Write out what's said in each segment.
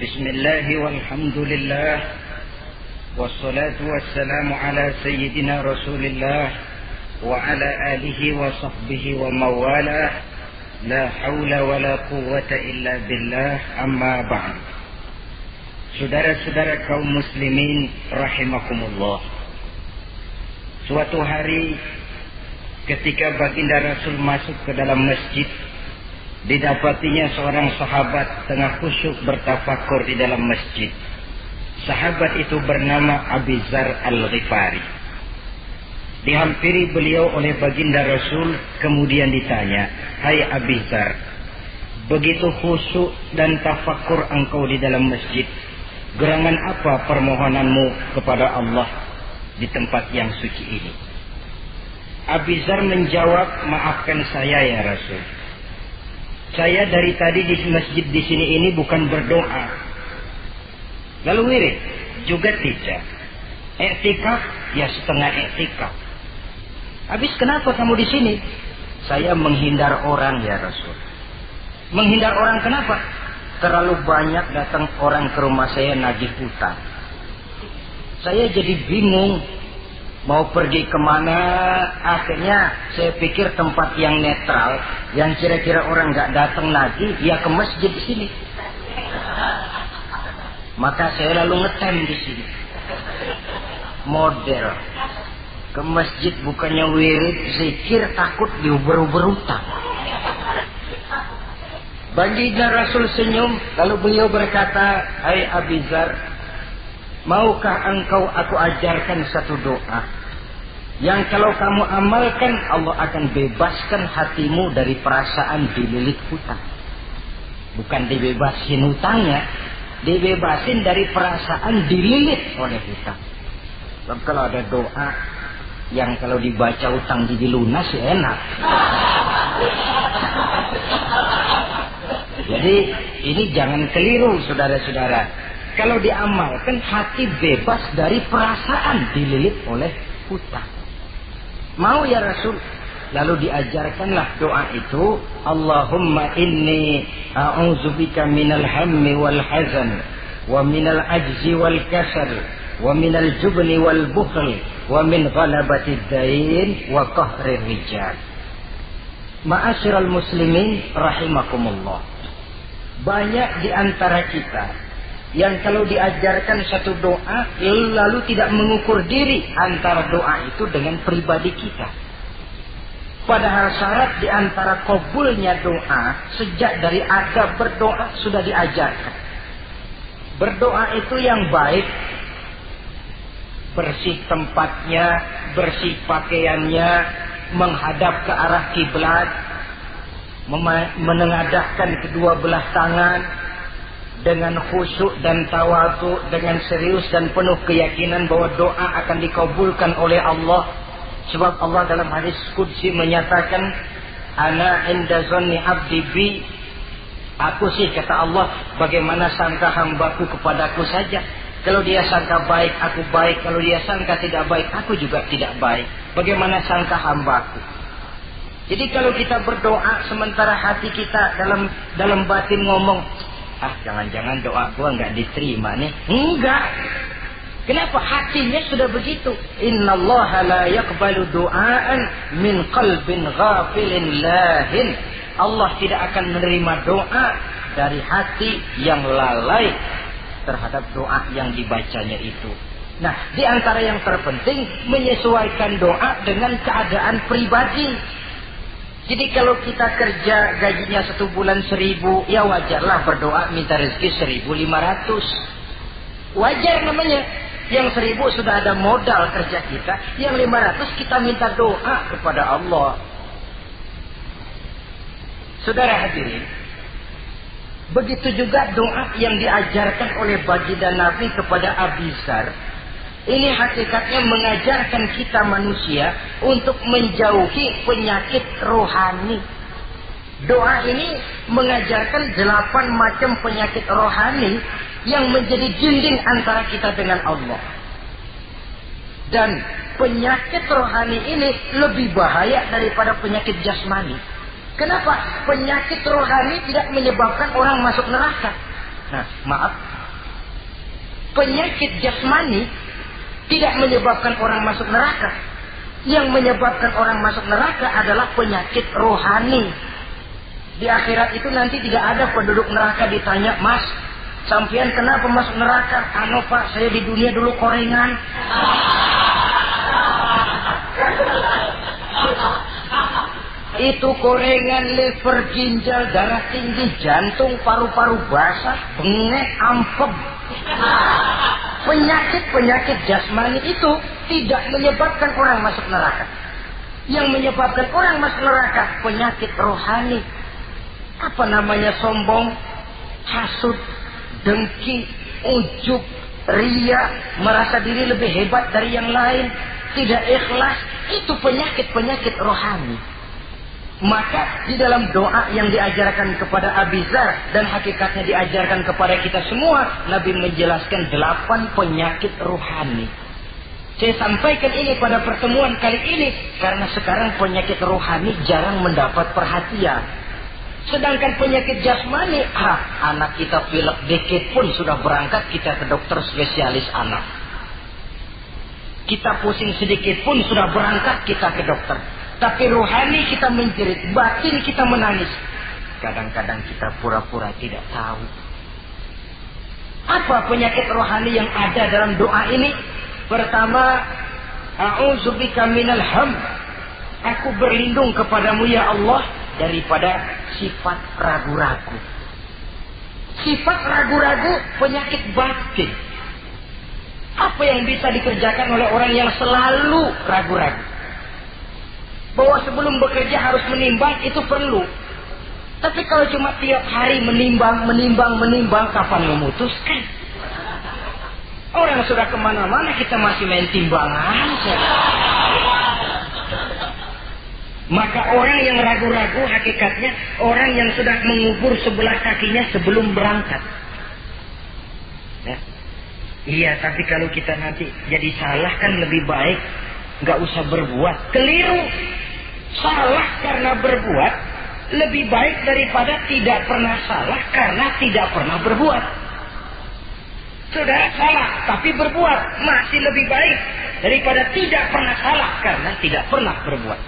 بسم الله والحمد لله والصلاة والسلام على سيدنا رسول الله وعلى آله وصحبه وموالاه لا حول ولا قوة إلا بالله أما بعد. Saudara-saudara kaum muslimin rahimakumullah, suatu hari ketika baginda Rasul masuk ke dalam masjid, didapatinya seorang sahabat tengah khusyuk bertafakur di dalam masjid. Sahabat itu bernama Abi Dzar Al-Ghifari. Dihampiri beliau oleh baginda Rasul, kemudian ditanya, "Hai Abi Dzar, begitu khusyuk dan tafakur engkau di dalam masjid, gerangan apa permohonanmu kepada Allah di tempat yang suci ini?" Abi Dzar menjawab, "Maafkan saya ya Rasul. Saya dari tadi di masjid di sini ini bukan berdoa. Lalu wirid juga tidak. Iktikaf ya setengah iktikaf. Habis kenapa kamu di sini?" "Saya menghindar orang ya Rasul." "Menghindar orang kenapa?" "Terlalu banyak datang orang ke rumah saya nagih utang. Saya jadi bingung mau pergi kemana. Akhirnya saya pikir tempat yang netral, yang kira-kira orang nggak datang lagi, ya ke masjid di sini. Maka saya lalu ngetem di sini. Model ke masjid bukannya wirid, zikir, takut diuber-uber utang." Baginda Rasul senyum, lalu beliau berkata, "Hai Abi Dzar, maukah engkau aku ajarkan satu doa yang kalau kamu amalkan Allah akan bebaskan hatimu dari perasaan dililit hutang." Bukan dibebasin hutangnya, dibebasin dari perasaan dililit oleh hutang. Sebab kalau ada doa yang kalau dibaca hutang jadi lunas ya enak. Jadi ini jangan keliru saudara-saudara. Kalau diamalkan hati bebas dari perasaan dililit oleh hutang. Mau ya Rasul? Lalu diajarkanlah doa itu, "Allahumma inni a'udzubika minal hammi wal hazan wa minal ajzi wal kasal wa minal jubni wal bukhl wa min ghalabatid dain wa qahrir rijal." Ma'asyiral muslimin rahimakumullah, banyak di antara kita yang kalau diajarkan satu doa lalu tidak mengukur diri antara doa itu dengan pribadi kita. Padahal syarat di antara kabulnya doa sejak dari adab berdoa sudah diajarkan. Berdoa itu yang baik, bersih tempatnya, bersih pakaiannya, menghadap ke arah kiblat, menengadahkan kedua belah tangan dengan khusyuk dan tawadhu, dengan serius dan penuh keyakinan bahwa doa akan dikabulkan oleh Allah. Sebab Allah dalam hadis qudsi menyatakan, "Ana inda zanni abdi bi." Aku sih, kata Allah, bagaimana sangka hambaku kepadaku saja. Kalau dia sangka baik, aku baik. Kalau dia sangka tidak baik, aku juga tidak baik. Bagaimana sangka hambaku? Jadi kalau kita berdoa sementara hati kita dalam batin ngomong, jangan-jangan doa gua nggak diterima nih. Enggak. Kenapa? Hatinya sudah begitu. Innallaha la yaqbalu du'aan min qalbin ghafilin lahin. Allah tidak akan menerima doa dari hati yang lalai terhadap doa yang dibacanya itu. Nah, di antara yang terpenting menyesuaikan doa dengan keadaan pribadi. Jadi kalau kita kerja gajinya 1 bulan 1.000, ya wajarlah berdoa minta rezeki 1.500. Wajar namanya. Yang 1.000 sudah ada modal kerja kita, yang 500 kita minta doa kepada Allah. Saudara hadirin, begitu juga doa yang diajarkan oleh baginda Nabi kepada Abi Dzar. Ini hakikatnya mengajarkan kita manusia untuk menjauhi penyakit rohani. Doa ini mengajarkan 8 macam penyakit rohani yang menjadi dinding antara kita dengan Allah. Dan penyakit rohani ini lebih bahaya daripada penyakit jasmani. Kenapa? Penyakit rohani tidak menyebabkan orang masuk neraka. Nah, maaf. Penyakit jasmani tidak menyebabkan orang masuk neraka. Yang menyebabkan orang masuk neraka adalah penyakit rohani. Di akhirat itu nanti tidak ada penduduk neraka ditanya, "Mas, sampean kenapa masuk neraka?" "Anu Pak, saya di dunia dulu korengan." Itu korengan, liver, ginjal, darah tinggi, jantung, paru-paru basah, bengek, ampem. Penyakit-penyakit jasmani itu tidak menyebabkan orang masuk neraka. Yang menyebabkan orang masuk neraka penyakit rohani. Apa namanya? Sombong, hasud, dengki, ujub, ria, merasa diri lebih hebat dari yang lain, tidak ikhlas. Itu penyakit-penyakit rohani. Maka di dalam doa yang diajarkan kepada Abi Dzar dan hakikatnya diajarkan kepada kita semua, Nabi menjelaskan 8 penyakit rohani. Saya sampaikan ini pada pertemuan kali ini karena sekarang penyakit rohani jarang mendapat perhatian. Sedangkan penyakit jasmani, anak kita pilek dikit pun sudah berangkat kita ke dokter spesialis anak. Kita pusing sedikit pun sudah berangkat kita ke dokter. Tapi rohani kita menjerit, batin kita menangis. Kadang-kadang kita pura-pura tidak tahu. Apa penyakit rohani yang ada dalam doa ini? Pertama, a'udzubika minal ham. Aku berlindung kepadamu ya Allah daripada sifat ragu-ragu. Sifat ragu-ragu penyakit batin. Apa yang bisa dikerjakan oleh orang yang selalu ragu-ragu? Bahwa sebelum bekerja harus menimbang, itu perlu. Tapi kalau cuma tiap hari menimbang, kapan memutuskan? Orang sudah kemana-mana, kita masih main timbangan. Maka orang yang ragu-ragu hakikatnya orang yang sudah mengubur sebelah kakinya sebelum berangkat. Ya. Iya, tapi kalau kita nanti jadi salah kan lebih baik nggak usah berbuat. Keliru. Salah karena berbuat lebih baik daripada tidak pernah salah karena tidak pernah berbuat. Sudah salah tapi berbuat masih lebih baik daripada tidak pernah salah karena tidak pernah berbuat.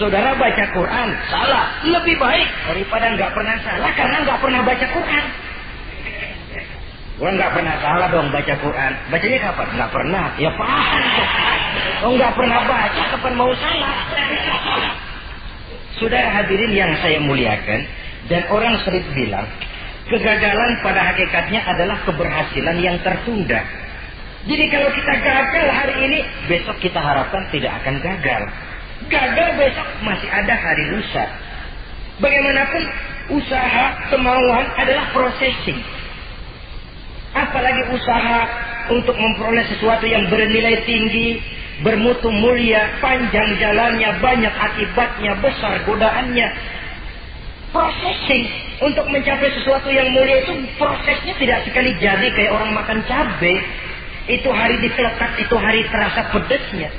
Saudara baca Quran salah lebih baik daripada nggak pernah salah karena nggak pernah baca Quran. Gua nggak pernah salah dong baca Quran. Bacanya kapan? Nggak pernah. Ya paham. Oh nggak pernah baca kapan mau salah. Saudara hadirin yang saya muliakan, dan orang sering bilang kegagalan pada hakikatnya adalah keberhasilan yang tertunda. Jadi kalau kita gagal hari ini, besok kita harapkan tidak akan gagal. Gagal besok masih ada hari lusa. Bagaimanapun usaha kemauan adalah processing. Apalagi usaha untuk memperoleh sesuatu yang bernilai tinggi, bermutu mulia, panjang jalannya, banyak akibatnya, besar godaannya. Processing untuk mencapai sesuatu yang mulia itu prosesnya tidak sekali jadi kayak orang makan cabai. Itu hari dikelekat, itu hari terasa pedesnya.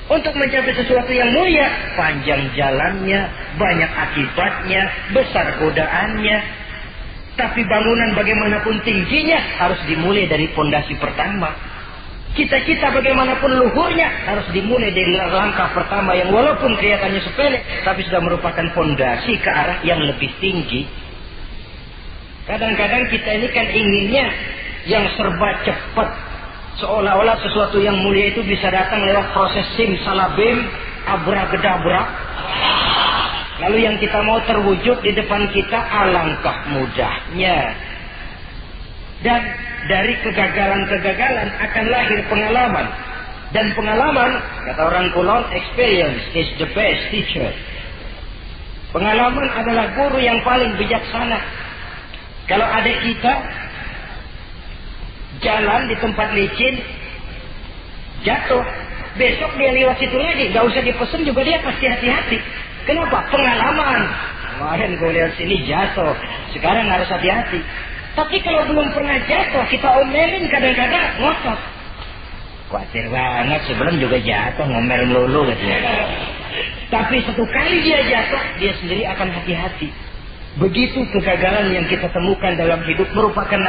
Untuk mencapai sesuatu yang mulia, panjang jalannya, banyak akibatnya, besar godaannya. Tapi bangunan bagaimanapun tingginya harus dimulai dari pondasi pertama. Cita-cita bagaimanapun luhurnya harus dimulai dari langkah pertama yang walaupun kelihatannya sepele, tapi sudah merupakan pondasi ke arah yang lebih tinggi. Kadang-kadang kita ini kan inginnya yang serba cepat. Seolah-olah sesuatu yang mulia itu bisa datang lewat proses simsalabim, abracadabra. Lalu yang kita mau terwujud di depan kita, alangkah mudahnya. Dan dari kegagalan-kegagalan akan lahir pengalaman. Dan pengalaman, kata orang Kulon, experience is the best teacher. Pengalaman adalah guru yang paling bijaksana. Kalau adik kita jalan di tempat licin, jatuh, besok dia lewat situ lagi, gak usah dipesen juga dia pasti hati-hati. Kenapa? Pengalaman. Kemarin gue lihat sini jatuh, sekarang harus hati-hati. Tapi kalau belum pernah jatuh, kita omelin kadang-kadang ngotot. Khawatir banget, sebelum juga jatuh, ngomel melulu gitu ya. Tapi satu kali dia jatuh, dia sendiri akan hati-hati. Begitu kegagalan yang kita temukan dalam hidup merupakan